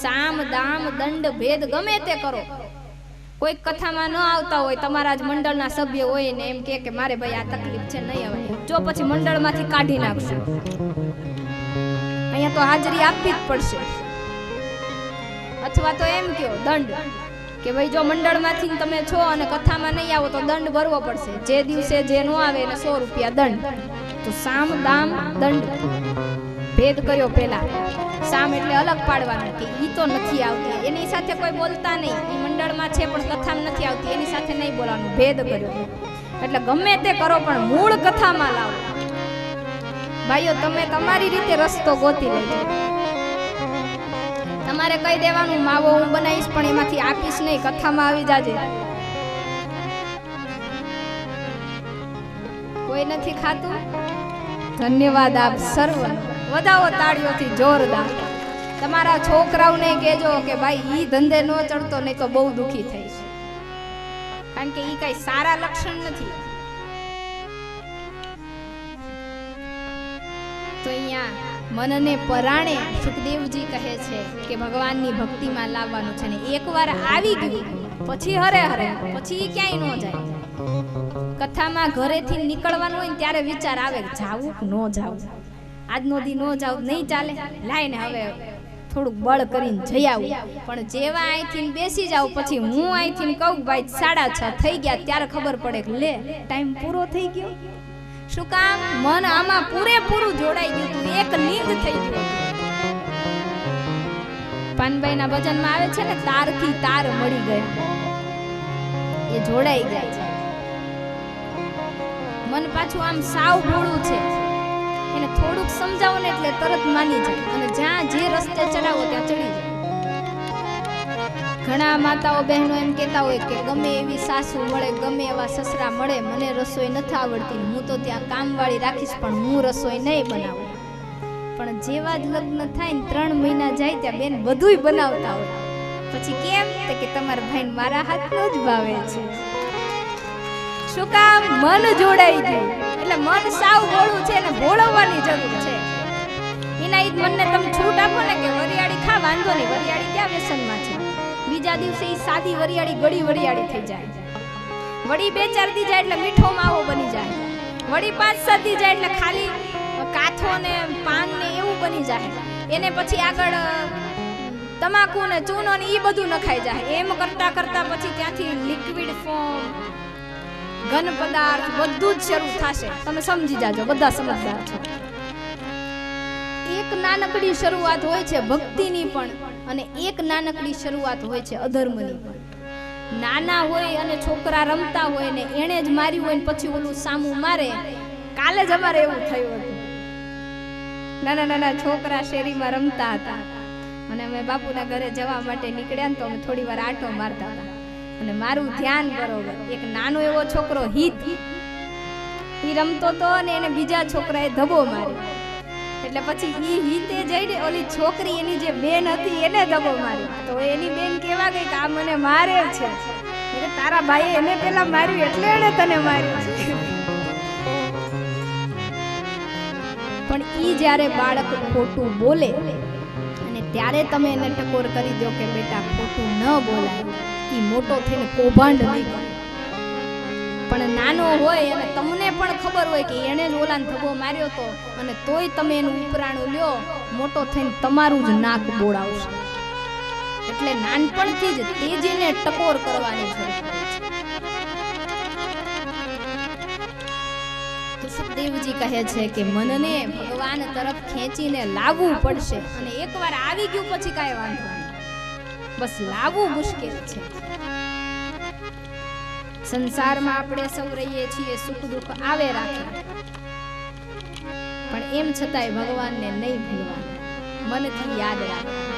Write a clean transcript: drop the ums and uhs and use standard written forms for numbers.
સામ દામ દંડ ભેદ ગમે તે કરો, કોઈ કથામાં ન આવતા હોય, તમારા જ મંડળના સભ્ય હોય ને એમ કે મારે ભાઈ આ તકલીફ છે નહીં આવે, જો પછી મંડળમાંથી કાઢી નાખશું, અહીંયા તો હાજરી આપવી જ પડશે. અથવા તો એમ કયો દંડ કે ભાઈ જો મંડળમાંથી તમે છો અને કથામાં નહીં આવો તો દંડ ભરવો પડશે, જે દિવસે જે નો આવે એને 100 રૂપિયા દંડ. તો સામ દામ દંડ ભેદ કર્યો. પેલા સામ એટલે અલગ પાડવાનું કે ઈ તો નથી આવતી, એની સાથે કોઈ બોલતા નહીં, ઈ મંડળમાં છે પણ કથામાં નથી આવતી, એની સાથે નહીં બોલવાનું. ભેદ કર્યો એટલે ગમે તે કરો પણ મૂળ કથામાં લાવો. ભાઈઓ તમે તમારી રીતે રસ્તો ગોતી લેજો. તમારે કહી દેવાનું માવો હું બનાવીશ પણ એમાંથી આપીશ નહીં, કથામાં આવી જાજે. કોઈ નથી ખાતું? ધન્યવાદ આપ સર્વ, વધાવો તાળીઓથી જોરદાર. તમારા છોકરાઓને કહેજો કે ભાઈ ઈ ધંધે ન ચડતો નહીં તો બહુ દુખી થઈશ, કારણ કે ઈ કઈ સારા લક્ષણ નથી. તો અહીંયા મનને પરાણે સુખદેવજી કહે છે કે ભગવાનની ભક્તિમાં લાવવાનું છે ને એકવાર આવી ગયું પછી હરે હરે પછી ક્યાંય ન જાય. કથામાં ઘરેથી નીકળવાનું હોય ને ત્યારે વિચાર આવે જાવું કે ન જાવું, આજનો દી ન જાવું નહીં ચાલે, લાઈને હવે થોડુંક બળ કરીને જઈ આવું. પણ જેવા અહીંથી બેસી જાવ પછી હું અહીંથી કહું ભાઈ 6:30 થઈ ગયા ત્યારે ખબર પડે કે લે ટાઈમ પૂરો થઈ ગયો. શું કામ? મન આમાં પૂરેપૂરું જોડાઈ ગયું હતું, એક લીંગ થઈ ગયું. પાનભાઈના ભજનમાં આવે છે ને તારથી તાર મળી ગયા, એ જોડાઈ ગયા છે. મન પાછું આમ સાવ ભોળું છે, એને થોડુંક સમજાવો ને એટલે તરત માની જાય અને જ્યાં જે રસ્તે ચડાવો ત્યાં ચડી જાય. ઘણા માતાઓ બહેનો એમ કહેતા હોય કે ગમે એવી સાસુ મળે, ગમે એવા સસરા મળે, મને રસોઈ નથી આવડતી, હું તો ત્યાં કામવાળી રાખીશ પણ હું રસોઈ નહીં બનાવું. પણ જેવા જ લગ્ન થાય ને 3 મહિના જાય ત્યાં બેન બધુંય બનાવતા હોય. પછી કેમ? કે તમારા ભાઈને મારા હાથનો જ ભાવે છે. શું કામ? મન જોડાઈ ગયું. એટલે મન સાવ ભોળું છે ને ભોળવવાની જરૂર છે. એના ઈ મનને તમે છૂટ આપો ને કે વરિયાળી ખા, વાંધો નહીં, વરિયાળી ક્યાં વ્યસનમાં છે. બીજા દિવસે ઈ સાદી વરિયાળી ગળી વરિયાળી થઈ જાય, વળી 2-4 દી જાય એટલે મીઠો માવો બની જાય, વળી 5-7 દી જાય એટલે ખાલી કાથો ને પાન ને એવું બની જાય. એને પછી આગળ તમાકુ ને ચૂનો ને ઈ બધું નખાઈ જાય. એમ કરતા કરતા પછી ત્યાંથી લિક્વિડ ફોર્મ, ઘન પદાર્થ બધું જ શરૂ થશે. તમે સમજી જાજો, બધા સમજદાર છો. એક નાનકડી શરૂઆત હોય છે ભક્તિની પણ, અને એક નાનકડી શરૂઆત હોય છે અધર્મની પણ. નાના હોય અને છોકરા રમતા હોય ને એણે જ માર્યું હોય ને પછી ઓલું સામું મારે. કાલે જ અમારે એવું થયું હતું. નાના નાના છોકરા શેરીમાં રમતા હતા અને અમે બાપુના ઘરે જવા માટે નીકળ્યા ને તો અમે થોડી વાર આટો મારતા હતા અને મારું ધ્યાન બરોબર એક નાનો એવો છોકરો હિત ઈ રમતો તો ને એને બીજા છોકરાએ ધબો માર્યો. એટલે પછી ઈ હિતે જઈને ઓલી છોકરી એની જે બેન હતી એને ધબો માર્યો. તો એની બેન કેવા ગઈ કે આ મને મારે છે. એટલે તારા ભાઈએ એને પેલા માર્યું એટલે એને તને માર્યું છે. પણ ઈ જ્યારે બાળક ખોટું બોલે અને ત્યારે તમે એને ટકોર કરી દો કે બેટા ખોટું ન બોલાય, ઈ મોટો થઈને કૌભાંડ નહીં કરે. પણ નાનો હોય અને તમને પણ ખબર હોય કે એને જ ઓલાને ધબો માર્યો તો અને તોય તમે એનું ઉપરાણું લ્યો, મોટો થઈને તમારું જ નાક બોળાવશે. એટલે નાનપણથી જ તેજીને ટકોર કરવાની જરૂર છે. તો સુખદેવજી કહે છે કે મનને ભગવાન તરફ ખેંચીને લાવવું પડશે અને એકવાર આવી ગયું પછી કાંઈ વાંધો નહીં, બસ લાવવું મુશ્કેલ છે. સંસારમાં આપણે સૌ રહીએ છીએ, સુખ દુઃખ આવે રાખે, પણ એમ છતાંય ભગવાનને નહીં ભૂલવાના, મનથી યાદ રાખવા.